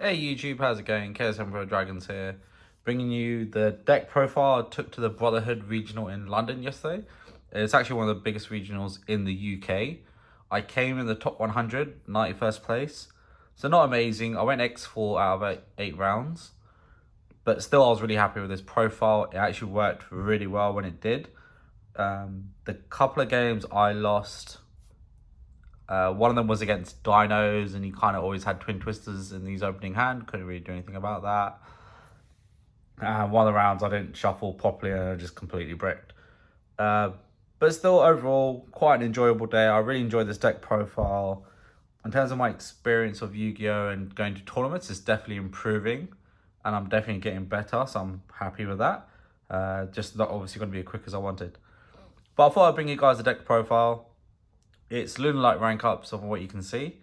Hey YouTube, how's it going? Chaos Emperor Dragons here, bringing you the deck profile I took to the Brotherhood Regional in London yesterday. It's actually one of the biggest regionals in the UK. I came in the top 100, 91st place. So not amazing. I went X4 out of 8 rounds. But still, I was really happy with this profile. It actually worked really well when it did. The couple of games I lost, one of them was against Dinos, and he kind of always had Twin Twisters in his opening hand. Couldn't really do anything about that. One of the rounds I didn't shuffle properly and I just completely bricked. But still, overall, quite an enjoyable day. I really enjoyed this deck profile. In terms of my experience of Yu-Gi-Oh! And going to tournaments, it's definitely improving. And I'm definitely getting better, so I'm happy with that. Just not obviously going to be as quick as I wanted. But I thought I'd bring you guys a deck profile. It's Lunalight Rank Up, so from what you can see.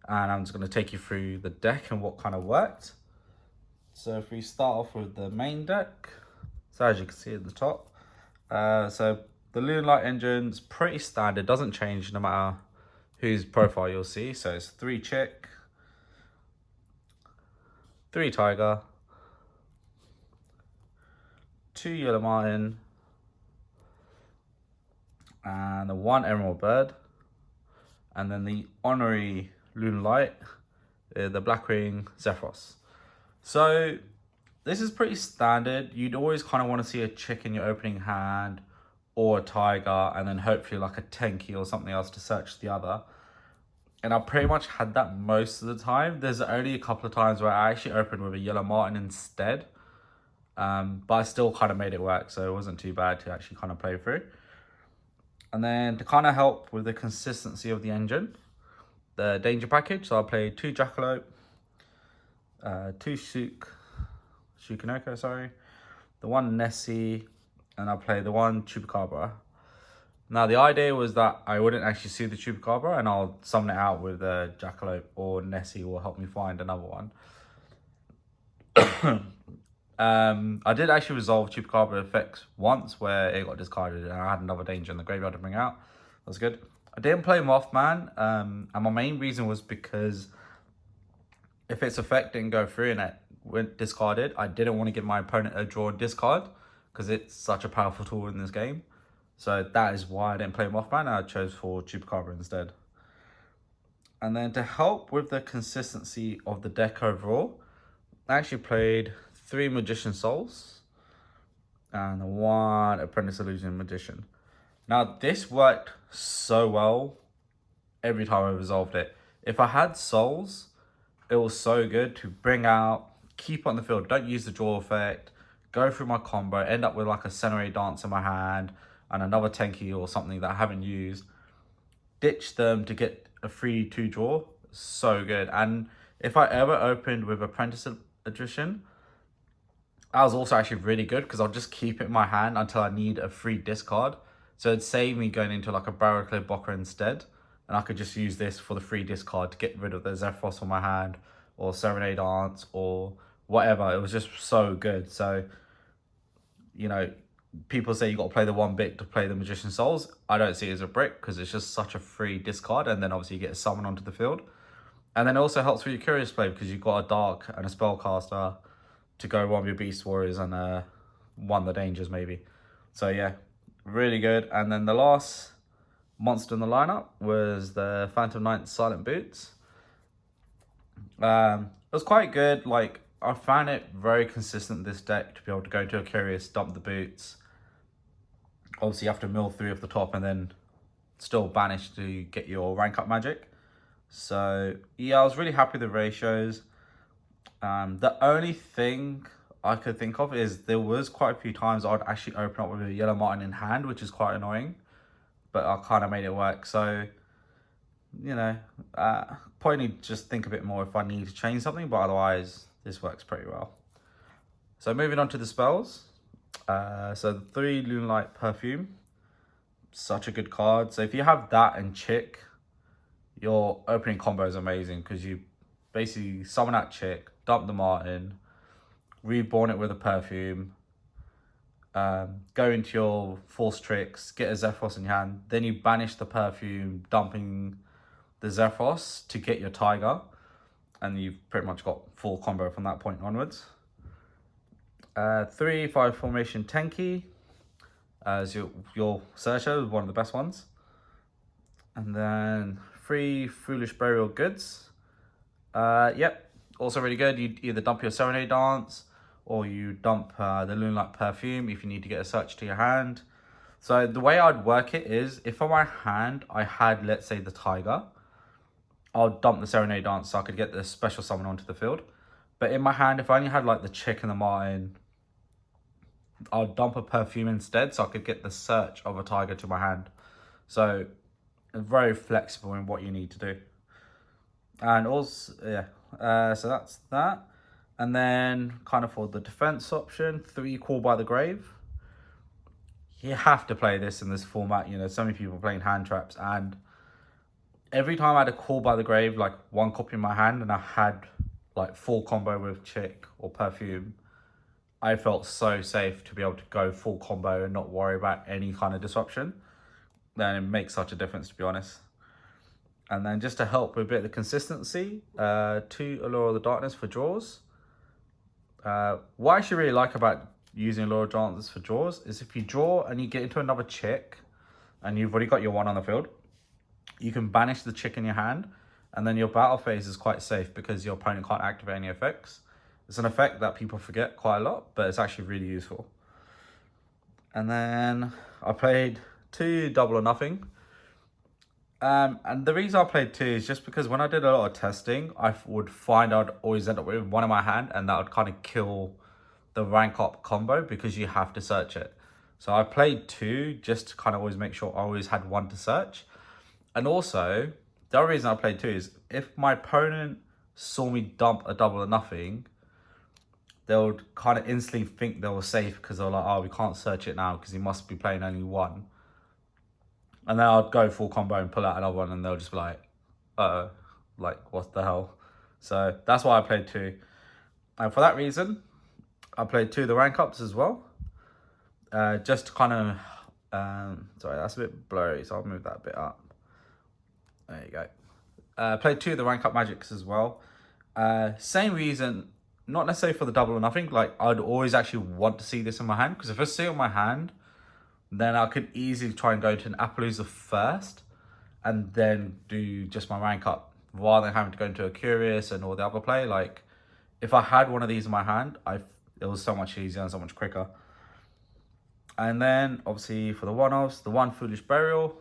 And I'm just going to take you through the deck and what kind of worked. So if we start off with the main deck, so as you can see at the top, so the Lunalight engine's pretty standard, doesn't change no matter whose profile you'll see. So it's 3 Chick, 3 Tiger, 2 Yellow Martin, and the 1 Emerald Bird, and then the honorary Lunalight, the Black Ring Zephyros. So this is pretty standard. You'd always kind of want to see a chick in your opening hand or a tiger, and then hopefully like a tenki or something else to search the other. And I pretty much had that most of the time. There's only a couple of times where I actually opened with a Yellow Martin instead. But I still kind of made it work, so it wasn't too bad to actually kind of play through. And then to kind of help with the consistency of the engine, the danger package. So I played 2 Jackalope, 2 Shukanoko, sorry, the 1 Nessie, and I played the 1 Chupacabra. Now the idea was that I wouldn't actually see the Chupacabra, and I'll summon it out with a Jackalope or Nessie will help me find another one. I did actually resolve Chupacabra effects once where it got discarded and I had another danger in the graveyard to bring out. That's good. I didn't play Mothman, and my main reason was because if its effect didn't go through and it went discarded, I didn't want to give my opponent a draw and discard because it's such a powerful tool in this game. So that is why I didn't play Mothman, and I chose for Chupacabra instead. And then to help with the consistency of the deck overall, I actually played 3 Magician Souls and 1 Apprentice Illusion Magician. Now this worked so well every time I resolved it. If I had Souls, it was so good to bring out, keep on the field, don't use the draw effect, go through my combo, end up with like a Senare Dance in my hand and another Tenki or something that I haven't used, ditch them to get a free 2 draw. So good. And if I ever opened with Apprentice Edition, that was also actually really good because I'll just keep it in my hand until I need a free discard. So it'd save me going into like a Barrel Clip Blocker instead. And I could just use this for the free discard to get rid of the Zephyros from my hand or Serenade Dance or whatever. It was just so good. So, you know, people say you got to play the 1 bit to play the Magician Souls. I don't see it as a brick because it's just such a free discard. And then obviously you get a summon onto the field. And then it also helps with your Curious Play because you've got a Dark and a Spellcaster to go one of your Beast Warriors and one of the Dangers maybe. So yeah, really good. And then the last monster in the lineup was the Phantom Knight Silent Boots. It was quite good. Like, I found it very consistent, this deck, to be able to go to a Curious, dump the boots. Obviously you have to mill 3 off the top and then still banish to get your rank up magic. So yeah, I was really happy with the ratios. The only thing I could think of is there was quite a few times I'd actually open up with a Yellow Martin in hand, which is quite annoying, but I kind of made it work. So, you know, probably need to just think a bit more if I need to change something, but otherwise this works pretty well. So moving on to the spells. So the 3 Lunalight Perfume, such a good card. So if you have that and Chick, your opening combo is amazing because you basically summon that Chick, dump the Martin, reborn it with a Perfume, go into your Force Tricks, get a Zephyros in your hand, then you banish the Perfume, dumping the Zephyros to get your Tiger. and you've pretty much got full combo from that point onwards. 3-5 formation Tenki as your searcher, one of the best ones. And then 3 Foolish Burial Goods. Yep, also really good. You either dump your Serenade Dance or you dump the Lunalight Perfume if you need to get a search to your hand. So the way I'd work it is, if on my hand I had, let's say, the Tiger, I'll dump the Serenade Dance so I could get the special summon onto the field. But in my hand, if I only had like the Chick and the Martin, I'll dump a Perfume instead so I could get the search of a Tiger to my hand. So very flexible in what you need to do. And also, yeah, so that's that. And then kind of for the defense option, 3 Call by the Grave. You have to play this in this format. You know, so many people playing hand traps, and every time I had a Call by the Grave, like 1 copy in my hand, and I had like full combo with Chick or Perfume, I felt so safe to be able to go full combo and not worry about any kind of disruption. Then it makes such a difference, to be honest. And then just to help with a bit of the consistency, 2 Allure of the Darkness for draws. What I actually really like about using Allure of Darkness for draws is if you draw and you get into another Chick and you've already got your 1 on the field, you can banish the Chick in your hand, and then your battle phase is quite safe because your opponent can't activate any effects. It's an effect that people forget quite a lot, but it's actually really useful. And then I played 2 Double or Nothing. And the reason I played 2 is just because when I did a lot of testing, I would find I'd always end up with 1 in my hand, and that would kind of kill the rank up combo because you have to search it. So I played 2 just to kind of always make sure I always had 1 to search. And also, the other reason I played 2 is if my opponent saw me dump a Double or Nothing, they would kind of instantly think they were safe because they're like, oh, we can't search it now because he must be playing only 1. And then I'd go full combo and pull out another one, and they'll just be like, uh-oh, like, what the hell? So that's why I played 2. And for that reason, I played 2 of the rank ups as well. Just to kind of, sorry, that's a bit blurry, so I'll move that a bit up. There you go. Played 2 of the rank up magics as well. Same reason, not necessarily for the Double or Nothing. Like, I'd always actually want to see this in my hand, because if I see it in my hand, then I could easily try and go to an Appaloosa first and then do just my rank up rather than having to go into a Curious and all the other play. Like, if I had one of these in my hand, it was so much easier and so much quicker. And then obviously for the one-offs, the 1 Foolish Burial,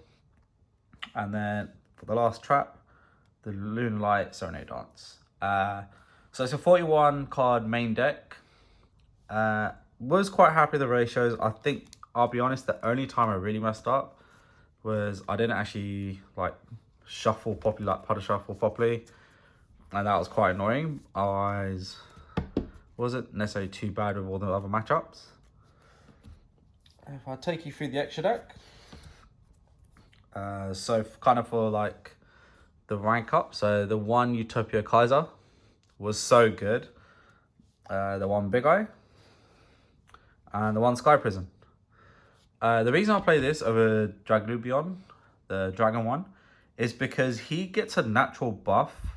and then for the last trap, the Lunalight Serenade Dance. So it's a 41 card main deck. Was quite happy with the ratios. I think, I'll be honest, the only time I really messed up was I didn't actually like shuffle properly, like putter shuffle properly, and that was quite annoying. Otherwise, wasn't necessarily too bad with all the other matchups. If I take you through the extra deck, so kind of for like the rank up, so the 1 Utopia Kaiser was so good, the 1 Big Eye, and the 1 Sky Prison. The reason I play this over Draglubion, the dragon one, is because he gets a natural buff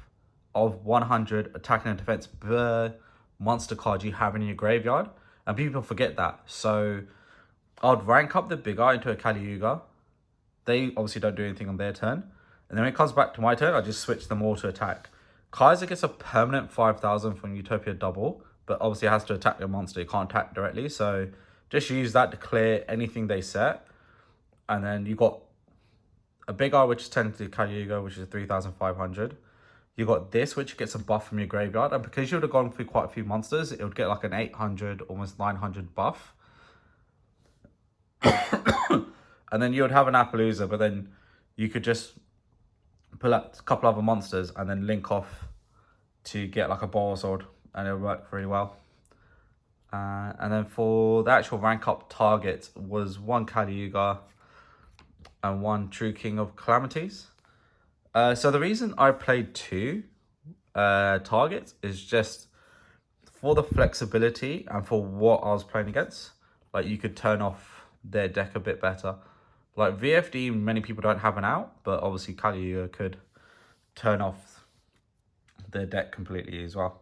of 100 attacking and defense per monster card you have in your graveyard, and people forget that. So I'd rank up the Big Eye into a Kali-Yuga. They obviously don't do anything on their turn, and then when it comes back to my turn, I just switch them all to attack. Kaiser gets a permanent 5,000 from Utopia Double, but obviously it has to attack your monster. It can't attack directly, so just use that to clear anything they set. And then you got a Big Eye, which is technically Kali-Yuga, which is 3,500. You got this, which gets a buff from your graveyard, and because you would have gone through quite a few monsters, it would get like an 800, almost 900 buff. And then you would have an Appaloosa, but then you could just pull out a couple other monsters and then link off to get like a Boar Sword, and it'll work really well. And then for the actual rank up target was 1 Kali-Yuga and 1 True King of Calamities. So the reason I played 2 targets is just for the flexibility and for what I was playing against. Like, you could turn off their deck a bit better. Like VFD, many people don't have an out, but obviously Kali-Yuga could turn off the deck completely as well.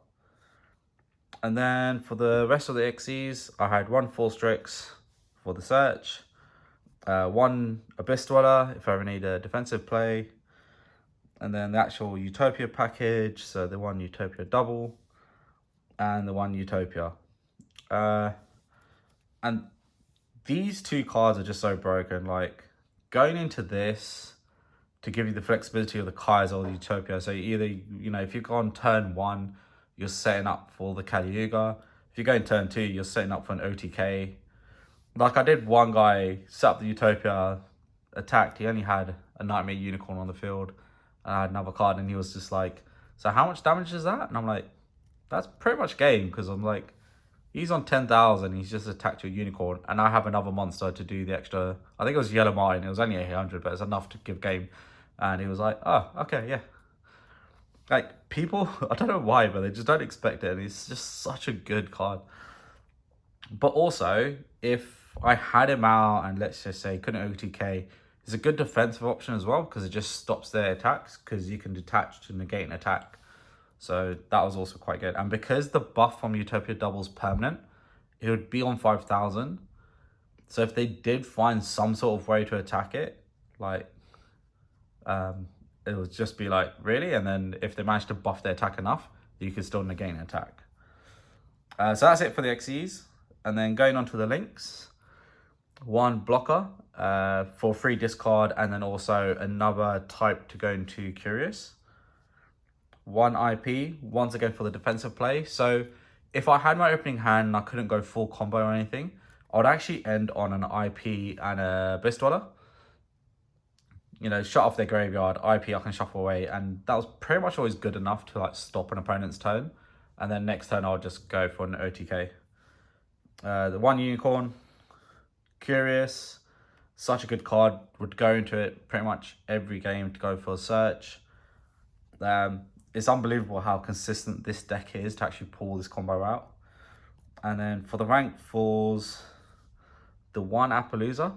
And then for the rest of the XEs, I had 1 Full Strix for the search, 1 Abyss Dweller if I ever need a defensive play, and then the actual Utopia package, so the 1 Utopia double, and the 1 Utopia. And these 2 cards are just so broken. Like, going into this to give you the flexibility of the Kaiser or the Utopia. So either, you know, if you go on turn 1, you're setting up for the Kaliuga. If you go in turn 2, you're setting up for an OTK. Like, I did one guy set up the Utopia, attacked. He only had a Nightmare Unicorn on the field. And I had another card, and he was just like, so how much damage is that? And I'm like, that's pretty much game, because I'm like, he's on 10,000, he's just attacked your Unicorn, and I have another monster to do the extra. I think it was Yellow Mine, it was only 800, but it's enough to give game. And he was like, oh, okay, yeah. Like, people, I don't know why, but they just don't expect it, and it's just such a good card. But also, if I had him out and let's just say couldn't OTK, it's a good defensive option as well, because it just stops their attacks, because you can detach to negate an attack. So that was also quite good. And because the buff from Utopia double is permanent, it would be on 5,000. So if they did find some sort of way to attack it, like, it would just be like, really? And then if they managed to buff their attack enough, you could still negate an attack. So that's it for the XEs. And then going on to the links, 1 blocker for free discard, and then also another type to go into Curious. 1 IP, once again for the defensive play. So if I had my opening hand and I couldn't go full combo or anything, I would actually end on an IP and a Abyss Dweller. You know, shut off their graveyard, IP I can shuffle away, and that was pretty much always good enough to like stop an opponent's turn. And then next turn I'll just go for an OTK. The 1 Unicorn, Curious, such a good card, would go into it pretty much every game to go for a search. It's unbelievable how consistent this deck is to actually pull this combo out. And then for the rank falls, the 1 Appaloosa,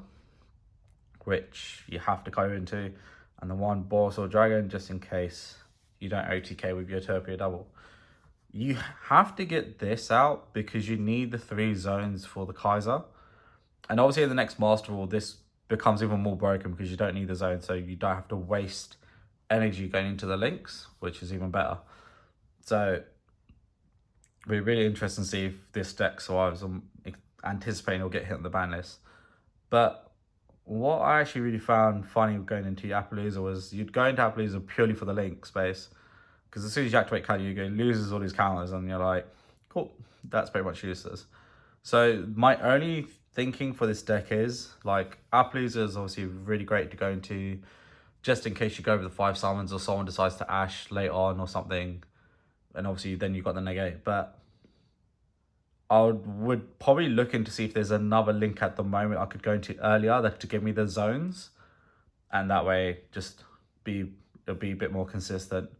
which you have to go into, and the 1 Boros or Dragon, just in case you don't OTK with your Utopia double. You have to get this out because you need the 3 zones for the Kaiser. And obviously in the next Master Rule, this becomes even more broken because you don't need the zone, so you don't have to waste energy going into the links, which is even better. So it'll be really interesting to see if this deck survives. I'm anticipating it'll get hit on the ban list. But what I actually really found funny going into Appaloosa was you'd go into Appaloosa purely for the link space, because as soon as you activate Kaliuga, it loses all these counters, and you're like, cool, that's pretty much useless. So my only thinking for this deck is, like, Appaloosa is obviously really great to go into just in case you go over the 5 summons or someone decides to Ash late on or something, and obviously then you've got the negate. But I would probably look into see if there's another link at the moment I could go into earlier that to give me the zones, and that way just it'll be a bit more consistent.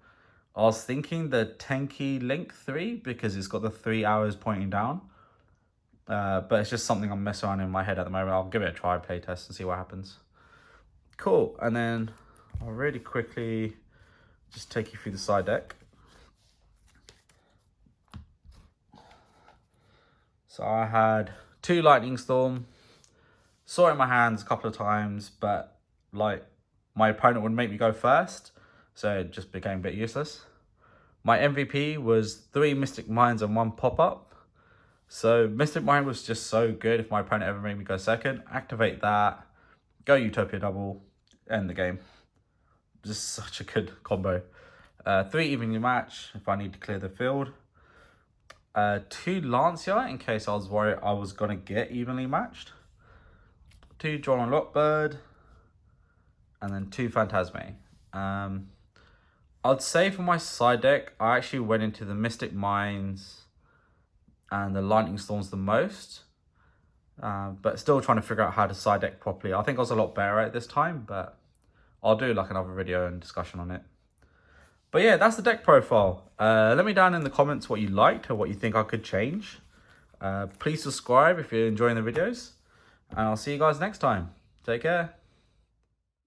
I was thinking the Tenki link 3 because it's got the 3 arrows pointing down, but it's just something I'm messing around in my head at the moment. I'll give it a try, play test, and see what happens. Cool. And then I'll really quickly just take you through the side deck. So I had 2 Lightning Storm. Saw it in my hands a couple of times, but like my opponent would make me go first, so it just became a bit useless. My MVP was 3 Mystic Mines and 1 pop-up. So Mystic Mine was just so good if my opponent ever made me go second. Activate that, go Utopia double, end the game. Just such a good combo. 3 evenly match if I need to clear the field. 2 Lancia in case I was worried I was going to get evenly matched. 2 Drawn on Lockbird. And then 2 Phantasme. I'd say for my side deck, I actually went into the Mystic Mines and the Lightning Storms the most. But still trying to figure out how to side deck properly. I think I was a lot better at it this time, but I'll do like another video and discussion on it. But yeah, that's the deck profile. Let me down in the comments what you liked or what you think I could change. Please subscribe if you're enjoying the videos. And I'll see you guys next time. Take care.